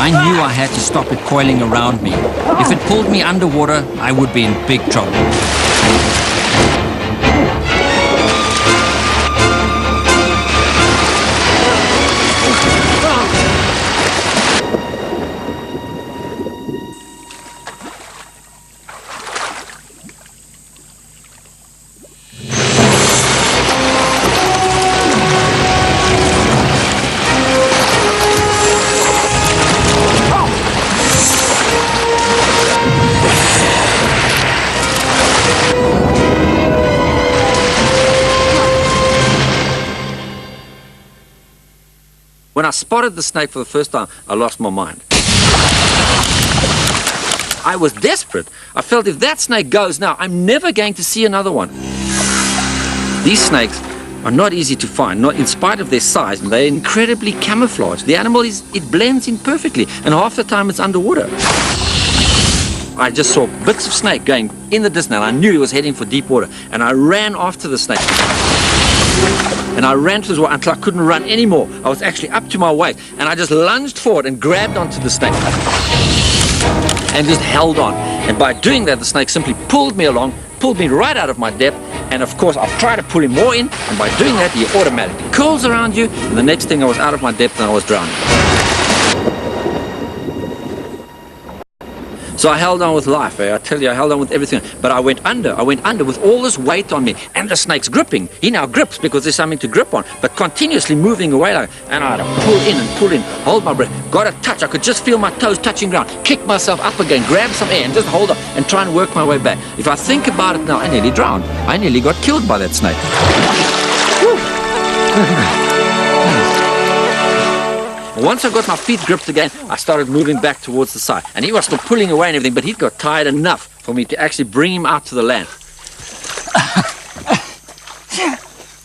I knew I had to stop it coiling around me. If it pulled me underwater, I would be in big trouble. When I spotted the snake for the first time, I lost my mind. I was desperate. I felt if that snake goes now, I'm never going to see another one. These snakes are not easy to find, not in spite of their size, and they're incredibly camouflaged. The animal it blends in perfectly, and half the time it's underwater. I just saw bits of snake going in the distance, and I knew he was heading for deep water, and I ran after the snake. And I ran to the water until I couldn't run anymore. I was actually up to my waist, and I just lunged forward and grabbed onto the snake and just held on. And by doing that, the snake simply pulled me along, pulled me right out of my depth, and of course I've tried to pull him more in, and by doing that he automatically curls around you, and the next thing I was out of my depth and I was drowning. So I held on with life, I tell you, I held on with everything. But I went under with all this weight on me, and the snake's gripping. He now grips because there's something to grip on, but continuously moving away, and I had to pull in, hold my breath, got a touch, I could just feel my toes touching ground, kick myself up again, grab some air, and just hold on, and try and work my way back. If I think about it now, I nearly drowned. I nearly got killed by that snake. Once I got my feet gripped again, I started moving back towards the side. And he was still pulling away and everything, but he'd got tired enough for me to actually bring him out to the land.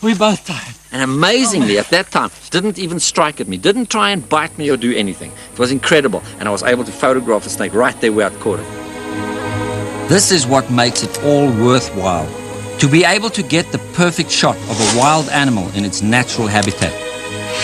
We both tired. And amazingly, at that time, didn't even strike at me, didn't try and bite me or do anything. It was incredible, and I was able to photograph the snake right there where I'd caught it. This is what makes it all worthwhile. To be able to get the perfect shot of a wild animal in its natural habitat.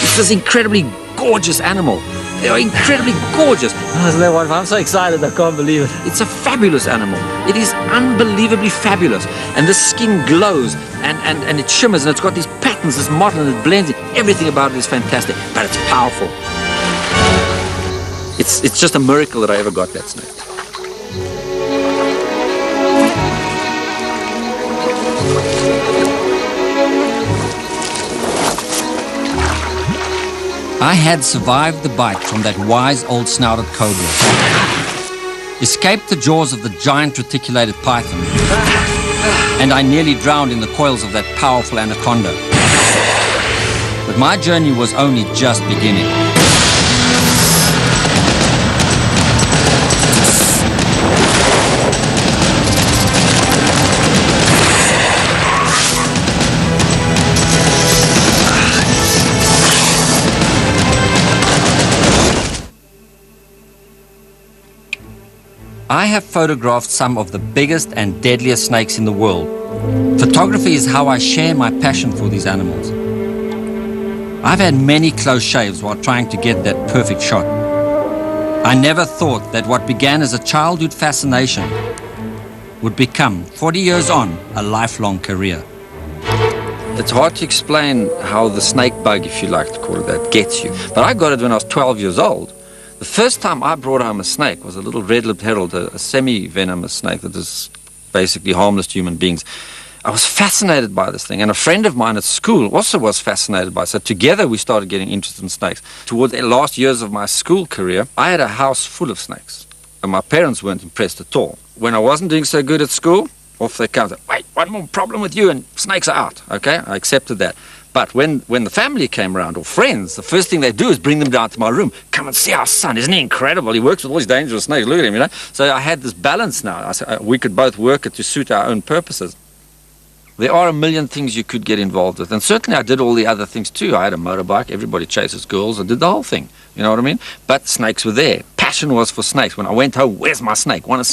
It's this incredibly gorgeous animal. They are incredibly gorgeous. I'm so excited, I can't believe it. It's a fabulous animal. It is unbelievably fabulous. And the skin glows and it shimmers and it's got these patterns, this mottle, and it blends in. Everything about it is fantastic, but it's powerful. It's just a miracle that I ever got that snake. I had survived the bite from that wise old snouted cobra, escaped the jaws of the giant reticulated python, and I nearly drowned in the coils of that powerful anaconda. But my journey was only just beginning. I have photographed some of the biggest and deadliest snakes in the world. Photography is how I share my passion for these animals. I've had many close shaves while trying to get that perfect shot. I never thought that what began as a childhood fascination would become, 40 years on, a lifelong career. It's hard to explain how the snake bug, if you like to call it that, gets you. But I got it when I was 12 years old. The first time I brought home a snake was a little red-lipped herald, a semi-venomous snake that is basically harmless to human beings. I was fascinated by this thing, and a friend of mine at school also was fascinated by it. So together we started getting interested in snakes. Towards the last years of my school career, I had a house full of snakes, and my parents weren't impressed at all. When I wasn't doing so good at school, off they come. Wait, one more problem with you, and snakes are out. Okay, I accepted that. But when the family came around, or friends, the first thing they do is bring them down to my room. Come and see our son, isn't he incredible? He works with all these dangerous snakes, look at him, you know. So I had this balance now. We could both work it to suit our own purposes. There are a million things you could get involved with, and certainly I did all the other things too. I had a motorbike, everybody chases girls, I did the whole thing, you know what I mean? But snakes were there. Passion was for snakes. When I went home, where's my snake? Want to